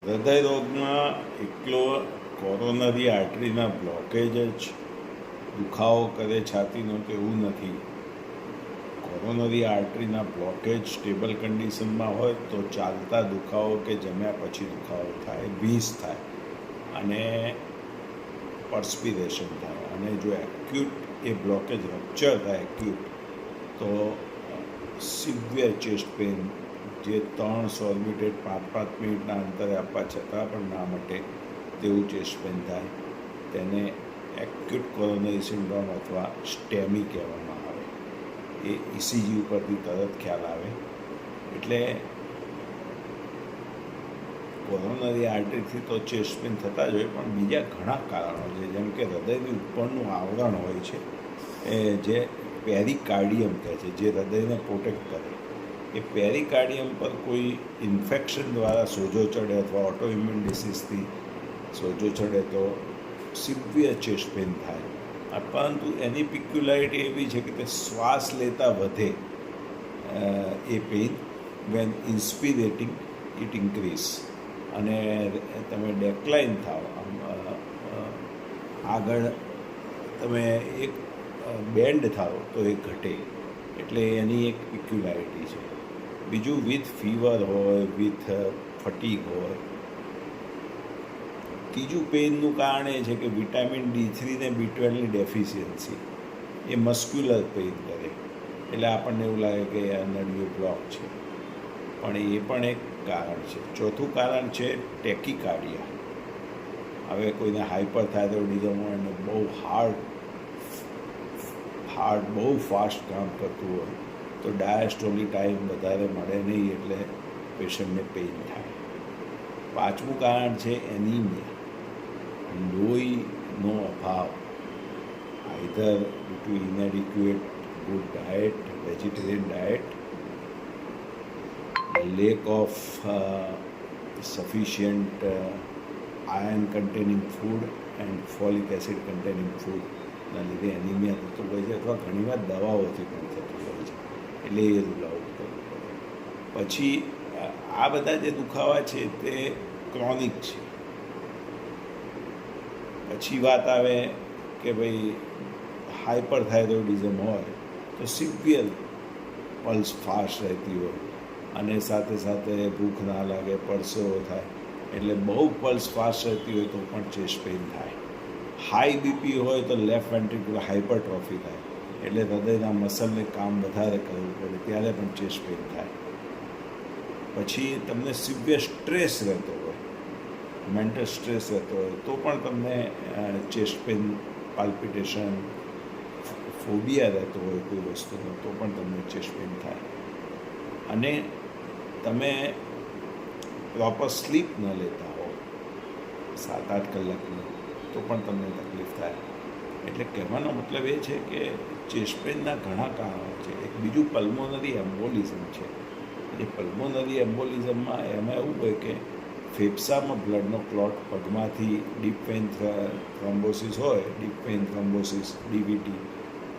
હૃદયરોગમાં એકલો coronary આર્ટરીના blockage જ દુખાવો કરે છાતીનો તો એવું નથી. કોરોનરી આર્ટરીના બ્લોકેજ સ્ટેબલ કન્ડિશનમાં હોય તો ચાલતા દુખાવો કે જમ્યા પછી દુખાવો થાય, ભીસ થાય અને પર્સ્પિરેશન થાય. અને જો એક્યુટ એ બ્લોકેજ રપ્ચર થાય એક્યુટ તો સિવિયર ચેસ્ટ પેઇન જે 3 સોર્બિટેડ 5-5 મિનિટના અંતરે આપવા છતાં પણ ના મટે તેવું ચેસ્ટ પેઇન થાય. તેને એક્યુટ કોરોનરી સિન્ડ્રોમ અથવા સ્ટેમી કહેવામાં આવે. એ ઇસીજી ઉપરથી તરત ખ્યાલ આવે. એટલે કોરોનરી આર્ટરીથી તો ચેસ્ટ પેઇન થતા જ હોય, પણ બીજા ઘણા કારણો છે. જેમ કે હૃદયની ઉપરનું આવરણ હોય છે એ જે પેરિકાર્ડિયમ કહે છે, જે હૃદયને પ્રોટેક્ટ કરે. એ પેરિકાર્ડિયમ પર કોઈ ઇન્ફેક્શન દ્વારા સોજો ચડે અથવા ઓટો ઇમ્યુન ડિસીઝથી સોજો ચડે તો સિવિયર ચેસ્ટ પેઇન થાય. પરંતુ એની પિક્યુલારિટી એવી છે કે તે શ્વાસ લેતા વધે એ પેઇન, વેન ઇન્સ્પિરેટિંગ ઇટ ઇન્ક્રીઝ, અને તમે ડેક્લાઇન થાવ, આગળ તમે એક બેન્ડ થાવ તો એ ઘટે. એટલે એની એક પિક્યુલારિટી છે. બીજું વિથ ફીવર હોય, વિથ ફટીગ હોય. ત્રીજું પેઇનનું કારણ એ છે કે વિટામિન D3 ને B12ની ડેફિશિયન્સી એ મસ્ક્યુલર પેઇન કરે. એટલે આપણને એવું લાગે કે આ નળીઓ બ્લોક છે, પણ એ પણ એક કારણ છે. ચોથું કારણ છે ટેકીકાર્ડિયા. હવે કોઈને હાઇપરથાઇરોઇડિઝમ હોય અને બહુ હાર્ટ બહુ ફાસ્ટ કામ કરતું હોય તો ડાયાસ્ટોલી ટાઈમ વધારે મળે નહીં, એટલે પેશન્ટને પેઇન થાય. પાંચમું કારણ છે એનિમિયા, લોહીનો અભાવ, either due to inadequate good diet, vegetarian diet, lack of sufficient iron containing food and folic acid containing food ના લીધે એનિમિયા થતું હોય છે, અથવા ઘણીવાર દવાઓથી પણ થતું હોય છે. એટલે એ રૂલ આઉટ કરવું પડે. પછી આ બધા જે દુખાવા છે તે ક્રોનિક છે. પછી વાત આવે કે ભાઈ હાઇપરથાઇરોઇડિઝમ હોય તો સિવિયર પલ્સ ફાસ્ટ રહેતી હોય અને સાથે સાથે ભૂખ ના લાગે, પરસેવો થાય, એટલે બહુ પલ્સ ફાસ્ટ રહેતી હોય તો પણ ચેસ્ટ પેઇન થાય. હાઈ બીપી હોય તો લેફ્ટ વેન્ટ્રિક્યુલર હાઇપરટ્રોફી થાય, એટલે હૃદયના મસલને કામ વધારે કરવું પડે, ત્યારે પણ ચેસ્ટ પેઇન થાય. પછી તમને સિવિયર સ્ટ્રેસ રહેતો હોય, મેન્ટલ સ્ટ્રેસ રહેતો હોય તો પણ તમને ચેસ્ટ પેઇન, પાલ્પિટેશન, ફોબિયા રહેતો હોય કોઈ વસ્તુનો તો પણ તમને ચેસ્ટ પેઇન થાય. અને તમે પ્રોપર સ્લીપ ન લેતા હો 7-8 કલાકની તો પણ તમને તકલીફ થાય. એટલે કહેવાનો મતલબ એ છે કે ચેસ્ટ પેઇનના ઘણા કારણો છે. એક બીજું પલ્મોનરી એમ્બોલિઝમ છે. એ પલ્મોનરી એમ્બોલિઝમમાં એમાં એવું હોય કે ફેફસામાં બ્લડનો ક્લોટ પગમાંથી ડીપ વેઇન થ્રોમ્બોસિસ હોય, ડીપ વેઇન થ્રોમ્બોસિસ DVT,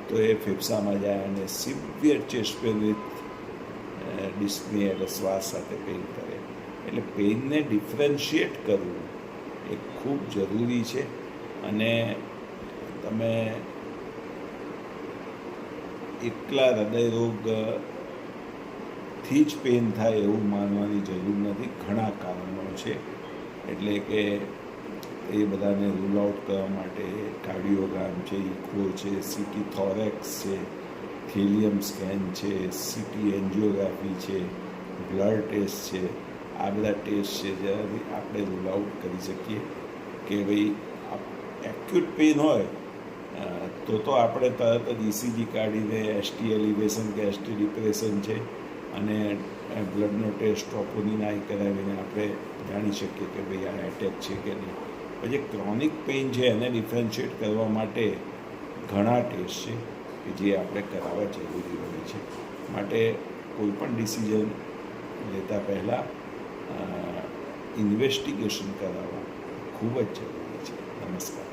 તો એ ફેફસામાં જાય અને સિવિયર ચેસ્ટ પેઇન વિથ ડિસ્પની એટલે શ્વાસ સાથે પેઇન કરે. એટલે પેઇનને ડિફરન્શિએટ કરવું એ ખૂબ જરૂરી છે. અને તમે એકલા હૃદયરોગથી જ પેઇન થાય એવું માનવાની જરૂર નથી. ઘણા કારણો છે. એટલે કે એ બધાને રૂલ આઉટ કરવા માટે કાર્ડિયોગ્રામ છે, ઇકો છે, CT થોરેક્સ છે, થેલિયમ સ્કેન છે, CT એન્જિયોગ્રાફી છે, બ્લડ ટેસ્ટ છે. આ બધા ટેસ્ટ છે જેનાથી આપણે રૂલ આઉટ કરી શકીએ કે ભાઈ એક્યુટ પેઇન હોય તો આપણે તરત જ ECG કાઢીને ST એલિવેશન કે ST ડિપ્રેશન છે અને બ્લડનો ટેસ્ટ ટ્રોપોનિન આઈ કરાવીને આપણે જાણી શકીએ કે ભાઈ આ એટેક છે કે નહીં. પછી ક્રોનિક પેઇન છે એને ડિફરન્શિએટ કરવા માટે ઘણા ટેસ્ટ છે કે જે આપણે કરાવવા જરૂરી હોય છે. માટે કોઈપણ ડિસિઝન લેતા પહેલાં ઇન્વેસ્ટિગેશન કરાવવું ખૂબ જ જરૂરી છે. નમસ્કાર.